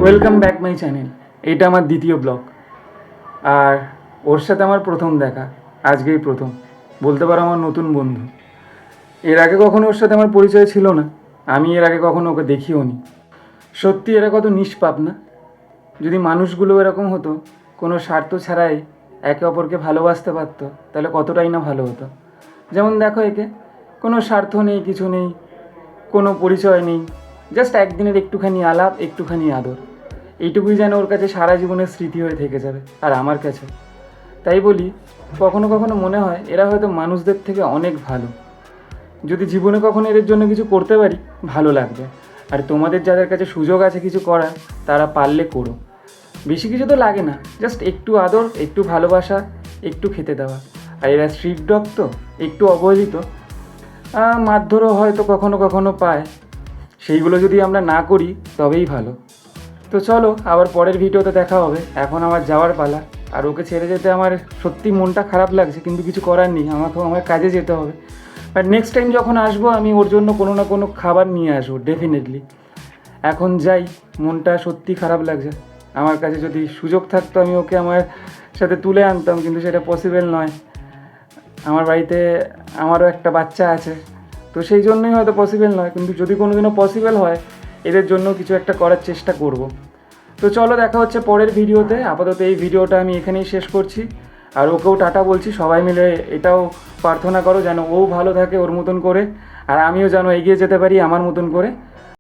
Welcome back my channel. এটা আমার দ্বিতীয় ব্লগ। আর ওর সাথে আমার প্রথম দেখা, আজকেই প্রথম বলতে পারো আমার নতুন বন্ধু। এর আগে কখনো ওর সাথে আমার পরিচয় ছিল না, আমি এর আগে কখনো ওকে দেখিও নি। সত্যি এরা কত নিষ্পাপ না? যদি মানুষগুলো এরকম হতো, কোনো স্বার্থ ছাড়াই একে অপরকে ভালোবাসতে পারতো, তাহলে কতটাই না ভালো হতো। যেমন দেখো, একে কোনো স্বার্থ নেই, কিছু নেই, কোনো পরিচয় নেই, জাস্ট একদিনের একটুখানি আলাপ, একটুখানি আদর, এইটুকুই যেন ওর কাছে সারা জীবনের স্মৃতি হয়ে থেকে যাবে। আর আমার কাছে তাই বলি, কখনো কখনো মনে হয় এরা হয়তো মানুষদের থেকে অনেক ভালো। যদি জীবনে কখনো এদের জন্য কিছু করতে পারি, ভালো লাগবে। আর তোমাদের যাদের কাছে সুযোগ আছে কিছু করার, তারা পারলে করো। বেশি কিছু তো লাগে না, জাস্ট একটু আদর, একটু ভালোবাসা, একটু খেতে দেওয়া। আর এরা স্ট্রিট ডগ তো, একটু অবহেলিত, মারধরও হয়তো কখনো কখনো পায়। সেইগুলো যদি আমরা না করি তবেই ভালো। তো চলো, আবার পরের ভিডিওতে দেখা হবে। এখন আমার যাওয়ার পালা। আর ওকে ছেড়ে যেতে আমার সত্যি মনটা খারাপ লাগছে, কিন্তু কিছু করার নেই, আমাকেও আমার কাজে যেতে হবে। বাট নেক্সট টাইম যখন আসবো, আমি ওর জন্য কোনো না কোনো খাবার নিয়ে আসবো ডেফিনেটলি। এখন যাই, মনটা সত্যি খারাপ লাগছে। আমার কাছে যদি সুযোগ থাকতো, আমি ওকে আমার সাথে তুলে আনতাম, কিন্তু সেটা পসিবল নয়। আমার বাড়িতে আমারও একটা বাচ্চা আছে, তো সেই জন্যই হয়তো পসিবল নয়, কিন্তু যদি কোনো দিনও পসিবল হয়, এদের জন্য কিছু একটা করার চেষ্টা করব। তো চলো, দেখা হচ্ছে পরের ভিডিওতে। আপাতত এই ভিডিওটা আমি এখানেই শেষ করছি। আর ওকেও টাটা বলছি। সবাই মিলে এটাও প্রার্থনা করো যেন ও ভালো থাকে ওর মতন করে, আর আমিও যেন এগিয়ে যেতে পারি আমার মতন করে।